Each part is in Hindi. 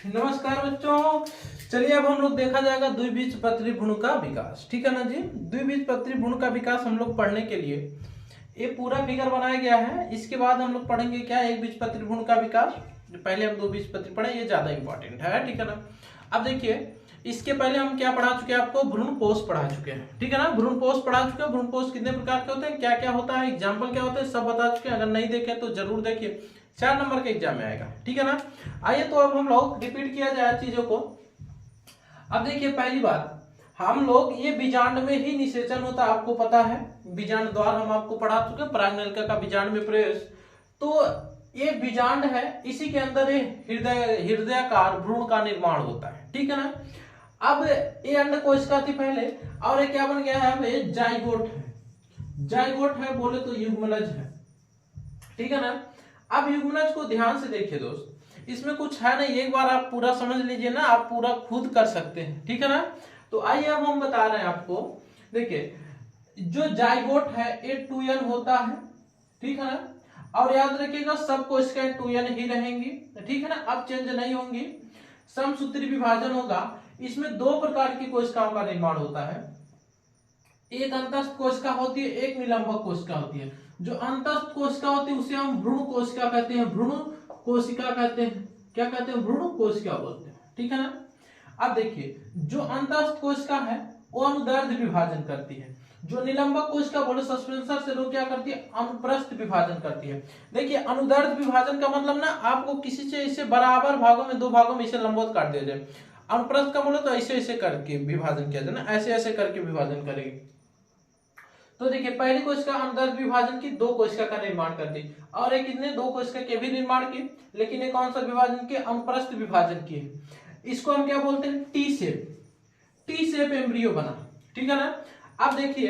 नमस्कार बच्चों। चलिए अब हम लोग देखा जाएगा द्विबीजपत्री भ्रूण का विकास। ठीक है ना जी। द्विबीजपत्री भ्रूण का विकास हम लोग पढ़ने के लिए ये पूरा फिगर बनाया गया है। इसके बाद हम लोग पढ़ेंगे क्या, एक बीजपत्री भ्रूण का विकास। पहले हम दो बीजपत्री पढ़े, ये ज्यादा इंपॉर्टेंट है। ठीक है ना। अब देखिए, इसके पहले हम क्या पढ़ा चुके हैं, आपको भ्रूण कोष पढ़ा चुके हैं। ठीक है ना, भ्रूण कोष पढ़ा चुके हैं। भ्रूण कोष कितने प्रकार के होते हैं, क्या क्या होता है, एग्जाम्पल क्या होते हैं, सब बता चुके हैं। अगर नहीं देखे तो जरूर देखिए, 4 नंबर के एग्जाम में आएगा। ठीक है ना। आइए तो अब हम लोग रिपीट किया जाए चीजों को। अब देखिए, पहली बात, हम लोग ये बीजांड में ही निषेचन होता है, आपको पता है। बीजांड द्वार हम आपको पढ़ा चुके हैं, परागनलिका का बीजांड में प्रवेश। तो ये बीजांड है, इसी के अंदर हृदयाकार भ्रूण का निर्माण होता है। ठीक है ना। अब ये अंडकोशिका थी पहले, और ये क्या बन गया है, अब ये जाइगोट है। जाइगोट है बोले तो युग्मनज है। ठीक है ना। अब युग्मनज को ध्यान से देखिए दोस्त, इसमें कुछ है नहीं, एक बार आप पूरा समझ लीजिए ना, आप पूरा खुद कर सकते हैं। ठीक है ना। तो आइए अब हम बता रहे हैं आपको। देखिए, जो जाइगोट है ये 2n होता है। ठीक है ना। और याद रखिएगा, सब कोशिकाएं 2n ही रहेंगी। ठीक है ना, अब चेंज नहीं होंगी। समसूत्री विभाजन होगा। इसमें दो प्रकार की कोशिकाओं का निर्माण होता है, एक अंतस्थ कोशिका होती है, एक निलंबक कोशिका होती है। जो अंतस्थ कोशिका होती है उसे हम भ्रूण कोशिका कहते हैं, भ्रूण कोशिका कहते हैं। क्या कहते हैं, भ्रूण कोशिका बोलते हैं। ठीक है ना। अब देखिए, जो अंतस्थ कोशिका है वो अनुदैर्ध्य विभाजन करती है। जो निलंबक कोशिका बोले सस्पेंसर से लोग क्या करती है, अनुप्रस्थ विभाजन करती है। देखिए, अनुदैर्ध्य विभाजन का मतलब ना, आपको किसी से इसे बराबर भागों में, दो भागों में इसे लंबवत काट दिया जाए। अनुप्रस्थ का बोले तो ऐसे ऐसे करके विभाजन किया जाए ना, ऐसे ऐसे करके विभाजन करेगी। तो देखिए, पहली कोशिका अनुदैर्ध्य विभाजन की, दो कोशिका का निर्माण करती, और एक कितने, दो कोशिका के भी निर्माण की, लेकिन ये कौन सा विभाजन की, अनुप्रस्थ विभाजन की है। इसको हम क्या बोलते हैं, T shape. T shape embryo बना। ठीक है ना। अब देखिए,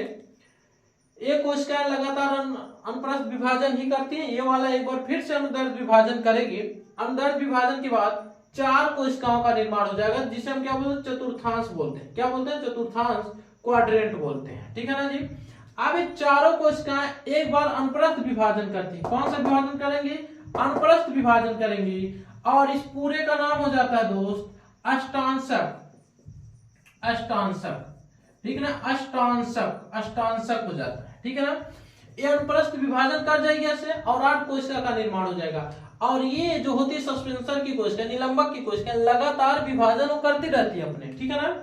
एक कोशिका लगातार अनुप्रस्थ विभाजन ही करती है, ये वाला एक बार फिर से अनुदैर्ध्य विभाजन करेगी। अनुदैर्ध्य विभाजन के बाद 4 कोशिकाओं का निर्माण हो जाएगा, जिसे हम क्या बोलते हैं, चतुर्थांश बोलते हैं। क्या बोलते हैं, चतुर्थांश, क्वाड्रेंट बोलते हैं। ठीक है ना जी। अब ये चारों कोशिकाएं एक बार अनुप्रस्थ विभाजन करती है। कौन सा विभाजन करेंगी, अनुप्रस्थ विभाजन करेंगी, और इस पूरे का नाम हो जाता है दोस्त अष्टांशक। अष्टांशक, ठीक है ना, अष्टांशक, अष्टांशक हो जाता है। ठीक है ना। ये अनुप्रस्थ विभाजन कर जाएगी ऐसे, और 8 कोशिका का निर्माण हो जाएगा। और ये जो होती है सस्पेंसर की कोशिका, निलंबक की कोशिका, लगातार विभाजन वो करती रहती है अपने। ठीक है ना।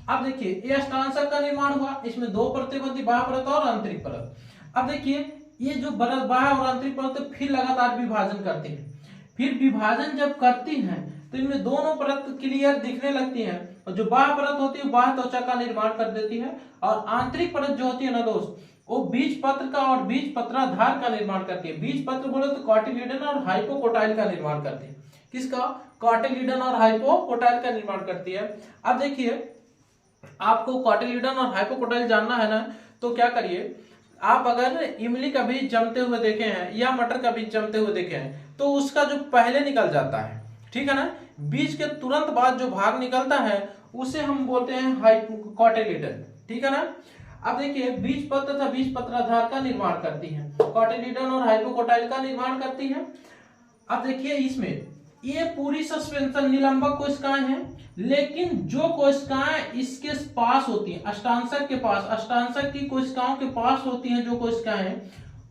अब देखिए, ये अष्टांशक का निर्माण हुआ, इसमें 2 परतें बनती, बाह्य परत और आंतरिक परत। अब देखिए, ये जो बाह्य और आंतरिक परत फिर लगातार विभाजन करती है। फिर विभाजन जब करती हैं तो इनमें दोनों परत क्लियर दिखने लगती हैं, और जो बाह्य परत होती है बाह्य त्वचा का निर्माण कर देती है, और आंतरिक परत जो होती है ना दोस्त, वो बीज पत्र का और बीज पत्राधार का निर्माण करती है। बीज पत्र बोले तो कॉटिलिडन और हाइपोकोटाइल का निर्माण करती है। किसका, कॉटिलिडन और हाइपोकोटाइल का निर्माण करती है। अब देखिए, आपको कॉटिलिडन और हाइपोकोटाइल जानना है ना, तो क्या करिए, आप अगर इमली का बीज जमते हुए देखे हैं या मटर का बीज जमते हुए देखे हैं, तो उसका जो पहले निकल जाता है, ठीक है ना, बीज के तुरंत बाद जो भाग निकलता है उसे हम बोलते हैं कॉटिलिडन। ठीक है ना। अब देखिए, बीज पत्र तथा बीज पत्राधार का निर्माण करती है, कॉटिलिडन और हाइपोकोटाइल का निर्माण करती है। अब देखिए, इसमें ये पूरी सस्पेंशन निलंबक कोशिकाएं हैं, लेकिन जो कोशिकाएं इसके पास होती हैं, अष्टांशक के पास, अष्टांशक की कोशिकाओं के पास होती हैं जो कोशिकाएं,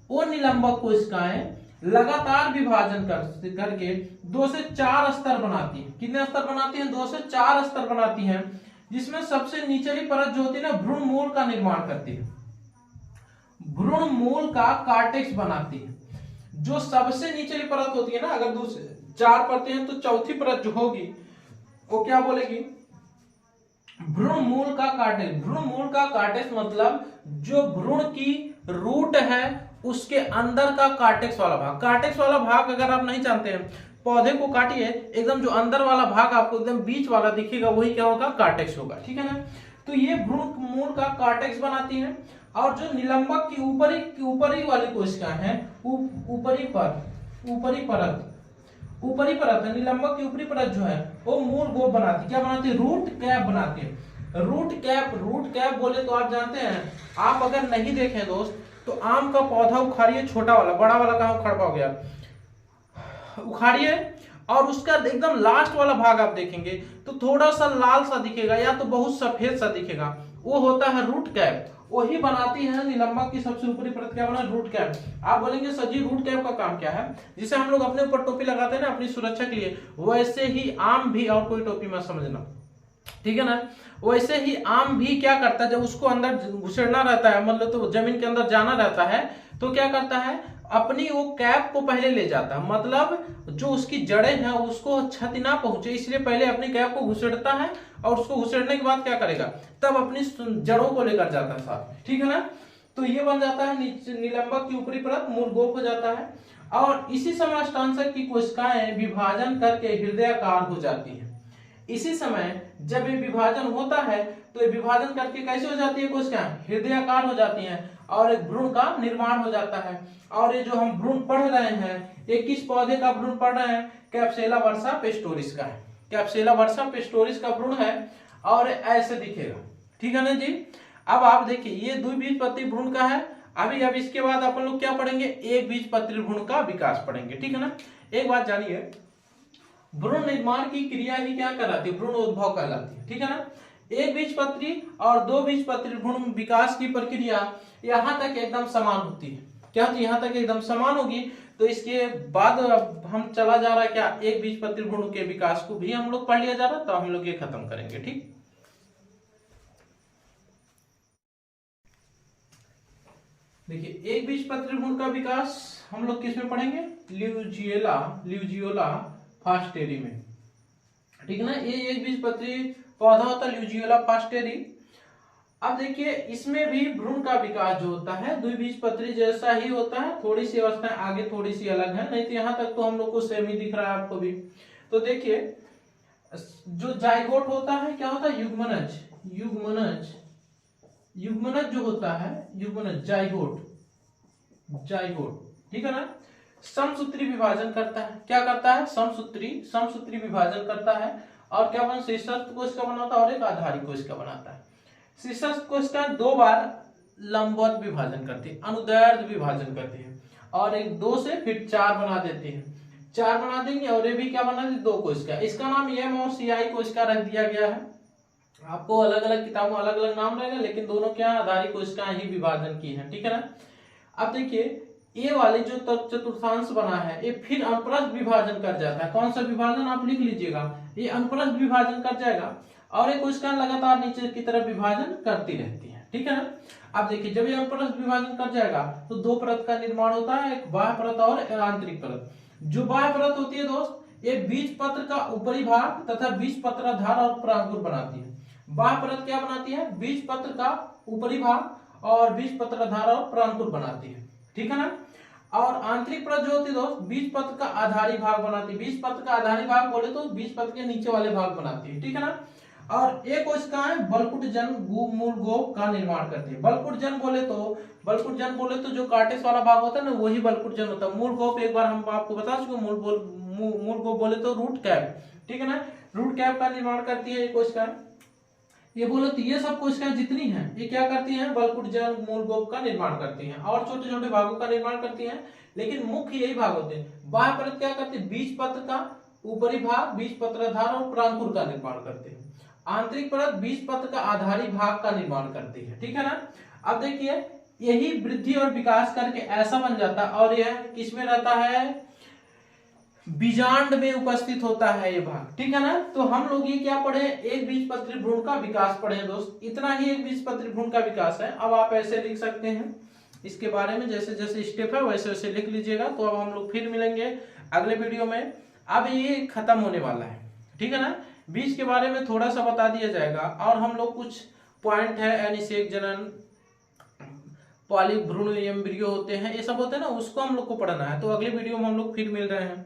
वो निलंबक कोशिकाएं लगातार विभाजन करके 2 से 4 स्तर बनाती हैं। कितने स्तर बनाती हैं, 2 से 4 स्तर बनाती हैं, जिसमें सबसे निचली परत जो होती है ना, भ्रूण मूल का निर्माण करती है। भ्रूण मूल का कार्टेक्स बनाती है। जो सबसे निचली परत होती है ना, अगर दूसरे 4 परतें हैं तो चौथी परत जो होगी वो क्या बोलेगी, भ्रूण मूल का कार्टेक्स। भ्रूण मूल का कार्टेक्स मतलब जो भ्रूण की रूट है उसके अंदर का कार्टेक्स वाला भाग। कार्टेक्स वाला भाग अगर आप नहीं जानते हैं, पौधे को काटिए, एकदम जो अंदर वाला भाग आपको एकदम बीच वाला दिखेगा, वही क्या होगा, कार्टेक्स होगा। ठीक है ना। तो ये भ्रूण मूल का कार्टेक्स बनाती है। और जो निलंबक की ऊपरी वाली कोशिका है, ऊपरी परत है, निलंबक की ऊपरी परत जो है वो मूल गोप बनाती है। क्या बनाती है, रूट कैप बनाती है। रूट कैप बोले तो आप जानते हैं, आप अगर नहीं देखें दोस्त, तो आम का पौधा उखाड़िए, छोटा वाला, बड़ा वाला कहाँ उखाड़ पाओगे आप, उखाड़िए और उसका एकदम लास्ट वाला भाग आप देखेंगे तो थोड़ा सा लाल सा दिखेगा या तो बहुत सफेद सा दिखेगा, वो होता है रूट कैप। वही बनाती है निलंबक की सबसे ऊपरी परत, क्या बना, रूट कैप। आप बोलेंगे सर जी रूट कैप का काम क्या है? जिसे हम लोग अपने ऊपर टोपी लगाते हैं ना अपनी सुरक्षा के लिए, वैसे ही आम भी, और कोई टोपी मत समझना, ठीक है ना, वैसे ही आम भी क्या करता है, जब उसको अंदर घुसेड़ना रहता है, मतलब तो जमीन के अंदर जाना रहता है, तो क्या करता है, अपनी वो कैप को पहले ले जाता है, मतलब जो उसकी जड़ें हैं उसको क्षति ना पहुंचे, इसलिए पहले अपनी कैप को घुसेड़ता है, और उसको घुसेड़ने के बाद क्या करेगा, तब अपनी जड़ों को लेकर जाता है साथ, ठीक है ना। तो ये बन जाता है निलंबक की ऊपरी परत, मूल गोप हो जाता है। और इसी समय अस्टांशक की कोशिकाएं विभाजन करके हृदयाकार हो जाती है। इसी समय जब ये विभाजन होता है तो ये विभाजन करके कैसे हो जाती है कोशिकाएं, हृदयाकार हो जाती हैं, और एक भ्रूण का निर्माण हो जाता है। और ये जो हम भ्रूण पढ़ रहे हैं, ये किस पौधे का भ्रूण पढ़ रहे हैं, कैप्सुला वर्सा पेस्टोरिस का है। कैप्सुला वर्सा पेस्टोरिस का भ्रूण है और ऐसे दिखेगा, ठीक है ना जी। अब आप देखिए ये द्विबीजपत्री भ्रूण का है। अभी अब इसके बाद अपन लोग क्या पढ़ेंगे, एक बीजपत्री भ्रूण का विकास पढ़ेंगे, ठीक है ना। एक बात जानिए, भ्रूण निर्माण की क्रिया ही क्या कहलाती है, भ्रूण उद्भव कहलाती है, ठीक है ना। एक बीजपत्री और दो बीजपत्री भ्रूण विकास की प्रक्रिया यहाँ तक एकदम समान होती है, क्या होती है, यहाँ तक एकदम समान होगी। तो इसके बाद हम चला जा रहा है क्या, एक बीजपत्री भ्रूण के विकास को भी हम लोग पढ़ लिया जा रहा है, तो हम लोग ये खत्म करेंगे, ठीक। देखिए एक बीजपत्री भ्रूण का विकास हम लोग किस में पढ़ेंगे, ल्यूजियोला फास्टेरी में, ठीक है ना। ये एक बीजपत्री पौधा होता है ल्यूजियोला फास्टेरी। अब देखिए इसमें भी भ्रूण का विकास जो होता है द्विबीजपत्री जैसा ही होता है, थोड़ी सी अवस्थाएं आगे थोड़ी सी अलग है, नहीं तो यहाँ तक तो हम लोग को सेम ही दिख रहा है आपको भी। तो देखिए जो जाइगोट होता है, क्या होता है, युग्मनज, युग्मनज, युग्मनज जो होता है, युग्मनज, जाइगोट, जाइगोट, ठीक है ना, समसूत्री विभाजन करता है। क्या करता है, समसूत्री विभाजन करता है। और क्या बना, शीर्षस्थ कोशिका बनाता है और एक आधारी कोशिका बनाता है। शीर्षस्थ कोशिका दो बार लंबवत विभाजन करती है, अनुदैर्ध्य विभाजन करती है, और एक दो से फिर चार बना देती है, चार बना देंगे, और ये भी क्या बना देती, दो कोशिका। इसका नाम एम और सीआई कोशिका रख दिया गया है। आपको अलग अलग किताबों में अलग अलग नाम रहेगा, लेकिन दोनों क्या आधारी कोशिकाएं ही विभाजन की है, ठीक है ना। अब देखिए ये वाले जो चतुर्थांश बना है, ये फिर अनुप्रस्थ विभाजन कर जाता है। कौन सा विभाजन, आप लिख लीजिएगा, ये अनुप्रस्थ विभाजन कर जाएगा, और ये कोशिका लगातार नीचे की तरफ विभाजन करती रहती है, ठीक है ना। अब देखिए जब ये अनुप्रस्थ विभाजन कर जाएगा तो दो परत का निर्माण होता है, एक बाह्य परत और आंतरिक परत। जो बाह्य परत होती है दोस्त, ये बीजपत्र का ऊपरी भाग तथा बीजपत्राधार और परांकुर बनाती है। बाह्य परत क्या बनाती है, बीजपत्र का ऊपरी भाग और बीजपत्राधार और परांकुर बनाती है, ठीक है ना। और आंतरिक परत जो होती है दोस्त, बीजपत्र का आधारी भाग बनाती है। बीजपत्र का आधारी भाग बोले तो बीजपत्र के नीचे वाले भाग बनाती है, ठीक है ना। और एक कोशिकाएं बलकुटजन मूल गोप का निर्माण करती है। बलकुटजन बोले तो जो कार्टेक्स वाला भाग होता है ना, वही बलकुटजन होता है। मूल गोप एक बार हम आपको बता चुके, मूल गोप बोले तो रूट कैप, ठीक है ना, रूट कैप का निर्माण करती है ये कोशिकाएं। ये बोलो तो ये सब कोशिकाएं जितनी हैं ये क्या करती हैं, बलकुटजन मूल गोप का निर्माण करती हैं, और छोटे छोटे भागों का निर्माण करती हैं, लेकिन मुख्य यही भाग होते हैं। बाह्य परत क्या करती है, बीजपत्र का ऊपरी भाग, बीजपत्राधार और परांकुर का निर्माण करती है। आंतरिक परत बीजपत्र का आधारी भाग का निर्माण करती है, ठीक है ना। अब देखिए यही वृद्धि और विकास करके ऐसा बन जाता है, और यह किसमें रहता है, बीजांड में उपस्थित होता है ये भाग, ठीक है ना। तो हम लोग ये क्या पढ़े, एक बीजपत्री भ्रूण का विकास पढ़े दोस्त, इतना ही एक बीजपत्री भ्रूण का विकास है। अब आप ऐसे लिख सकते हैं, इसके बारे में जैसे जैसे स्टेप है वैसे वैसे लिख लीजिएगा। तो अब हम लोग फिर मिलेंगे अगले वीडियो में। अब ये खत्म होने वाला है, ठीक है ना। बीज के बारे में थोड़ा सा बता दिया जाएगा, और हम लोग कुछ पॉइंट है, अनिषेक जनन, पॉलीभ्रूण एम्ब्रियो होते हैं, ये सब होते हैं ना, उसको हम लोग को पढ़ना है। तो अगले वीडियो में हम लोग फिर मिल रहे हैं।